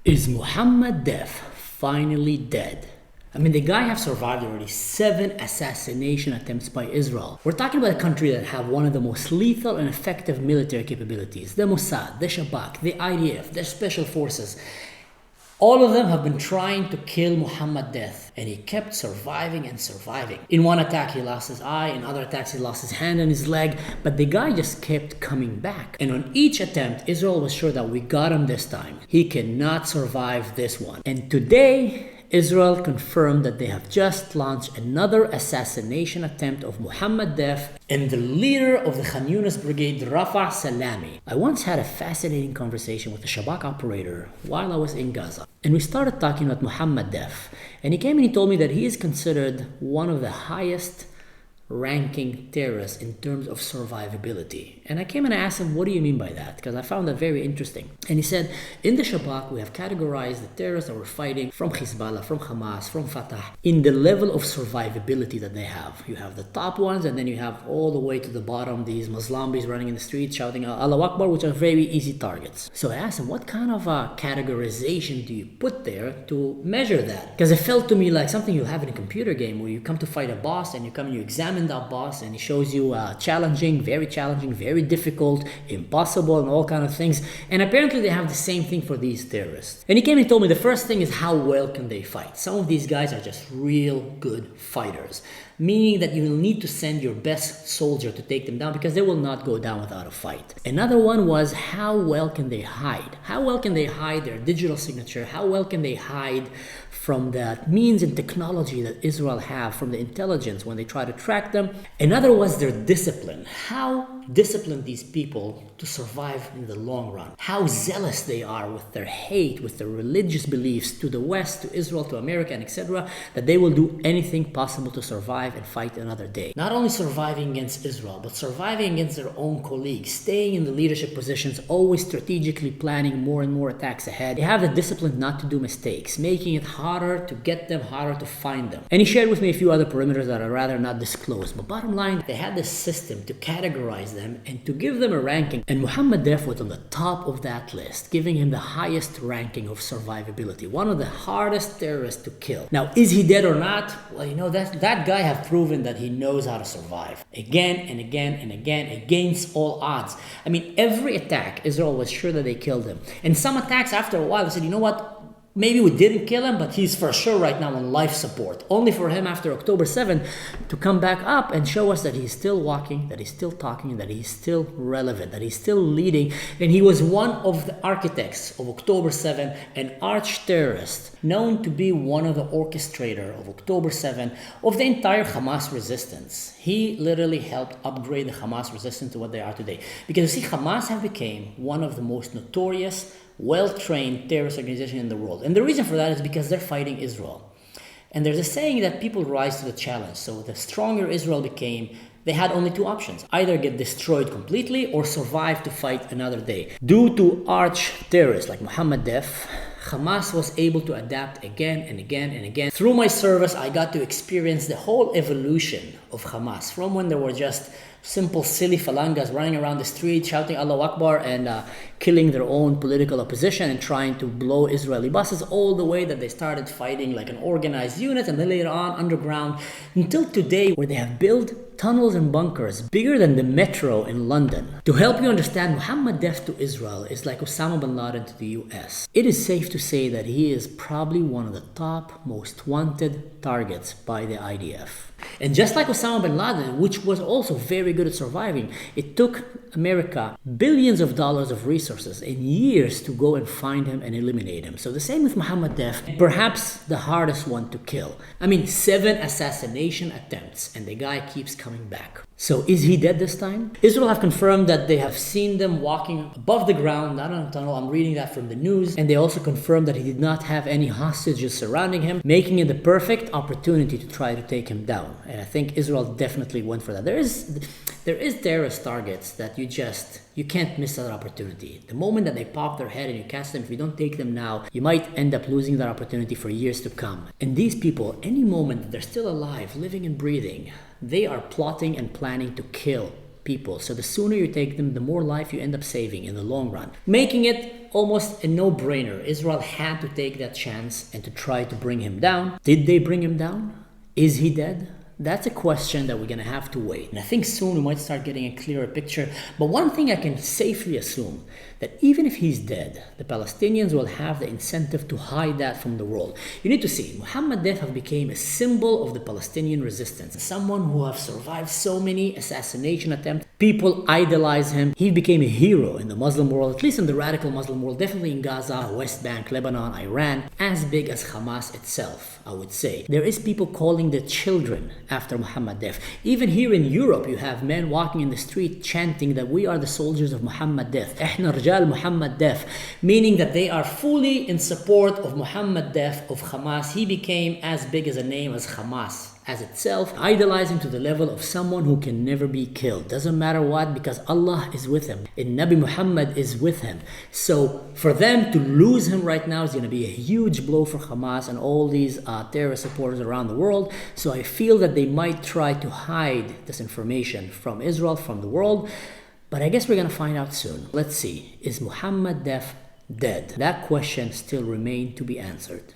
Is Mohammed Deif finally dead? I mean, the guy has survived already 7 assassination attempts by Israel. We're talking about a country that have one of the most lethal and effective military capabilities. The Mossad, the Shabak, the IDF, the special forces. All of them have been trying to kill Mohammed Deif, and he kept surviving and surviving. In one attack he lost his eye, in other attacks he lost his hand and his leg, but the guy just kept coming back. And on each attempt, Israel was sure that we got him this time. He cannot survive this one. And today, Israel confirmed that they have just launched another assassination attempt of Mohammed Deif and the leader of the Khan Yunis Brigade, Rafah Salami. I once had a fascinating conversation with a Shabak operator while I was in Gaza. And we started talking about Mohammed Deif. And he came and he told me that he is considered one of the highest ranking terrorists in terms of survivability. And I came and I asked him, what do you mean by that? Because I found that very interesting. And he said, in the Shabak, we have categorized the terrorists that were fighting from Hezbollah, from Hamas, from Fatah, in the level of survivability that they have. You have the top ones, and then you have all the way to the bottom, these Muslims running in the streets, shouting Allah Akbar, which are very easy targets. So I asked him, what kind of categorization do you put there to measure that? Because it felt to me like something you have in a computer game where you come to fight a boss and you come and you examine that boss and he shows you challenging, very difficult, impossible, and all kind of things. And apparently they have the same thing for these terrorists. And he came and told me the first thing is how well can they fight. Some of these guys are just real good fighters, meaning that you will need to send your best soldier to take them down because they will not go down without a fight. Another one was how well can they hide? How well can they hide their digital signature? How well can they hide from the means and technology that Israel have, from the intelligence when they try to track them? Another was their discipline. How disciplined these people to survive in the long run. How zealous they are with their hate, with their religious beliefs to the West, to Israel, to America, and etc., that they will do anything possible to survive and fight another day. Not only surviving against Israel, but surviving against their own colleagues, staying in the leadership positions, always strategically planning more and more attacks ahead. They have the discipline not to do mistakes, making it harder to get them, harder to find them. And he shared with me a few other perimeters that I'd rather not disclose. But bottom line, they had this system to categorize them and to give them a ranking. And Mohammed Deif was on the top of that list, giving him the highest ranking of survivability, one of the hardest terrorists to kill. Now, is he dead or not? Well, you know, that guy have proven that he knows how to survive again and again and again against all odds. I mean, every attack, Israel was sure that they killed him. And some attacks after a while, they said, you know what? Maybe we didn't kill him, but he's for sure right now on life support. Only for him after October 7 to come back up and show us that he's still walking, that he's still talking, that he's still relevant, that he's still leading. And he was one of the architects of October 7, an arch-terrorist, known to be one of the orchestrator of October 7, of the entire Hamas resistance. He literally helped upgrade the Hamas resistance to what they are today. Because you see, Hamas have become one of the most notorious, well-trained terrorist organization in the world. And the reason for that is because they're fighting Israel. And there's a saying that people rise to the challenge. So the stronger Israel became, they had only 2 options. Either get destroyed completely or survive to fight another day. Due to arch-terrorists like Mohammed Deif, Hamas was able to adapt again and again and again. Through my service, I got to experience the whole evolution of Hamas, from when there were just simple, silly falangas running around the street, shouting Allah Akbar and killing their own political opposition and trying to blow Israeli buses, all the way that they started fighting like an organized unit, and then later on underground, until today, where they have built tunnels and bunkers bigger than the metro in London. To help you understand, Mohammed Deif to Israel is like Osama bin Laden to the US. It is safe to say that he is probably one of the top most wanted targets by the IDF. And just like Osama bin Laden, which was also very good at surviving, it took America billions of dollars of resources and years to go and find him and eliminate him. So the same with Mohammed Deif, perhaps the hardest one to kill. I mean, 7 assassination attempts, and the guy keeps coming back. So is he dead this time? Israel have confirmed that they have seen them walking above the ground, not on a tunnel. I'm reading that from the news. And they also confirmed that he did not have any hostages surrounding him, making it the perfect opportunity to try to take him down. And I think Israel definitely went for that. There is terrorist targets that you can't miss that opportunity. The moment that they pop their head and you catch them, if you don't take them now, you might end up losing that opportunity for years to come. And these people, any moment that they're still alive, living and breathing, they are plotting and planning to kill people. So the sooner you take them, the more life you end up saving in the long run. Making it almost a no-brainer. Israel had to take that chance and to try to bring him down. Did they bring him down? Is he dead? That's a question that we're going to have to wait. And I think soon we might start getting a clearer picture. But one thing I can safely assume, that even if he's dead, the Palestinians will have the incentive to hide that from the world. You need to see, Mohammed Deif have become a symbol of the Palestinian resistance. Someone who have survived so many assassination attempts. People idolize him. He became a hero in the Muslim world, at least in the radical Muslim world, definitely in Gaza, West Bank, Lebanon, Iran, as big as Hamas itself, I would say. There is people calling their children after Mohammed Deif. Even here in Europe, you have men walking in the street chanting that we are the soldiers of Mohammed Deif. Ehna Rajal Mohammed Deif, meaning that they are fully in support of Mohammed Deif of Hamas. He became as big as a name as Hamas as itself, idolizing to the level of someone who can never be killed. Doesn't matter what, because Allah is with him and Nabi Muhammad is with him. So for them to lose him right now is going to be a huge blow for Hamas and all these terrorist supporters around the world. So I feel that they might try to hide this information from Israel, from the world. But I guess we're going to find out soon. Let's see. Is Mohammed Deif dead? That question still remains to be answered.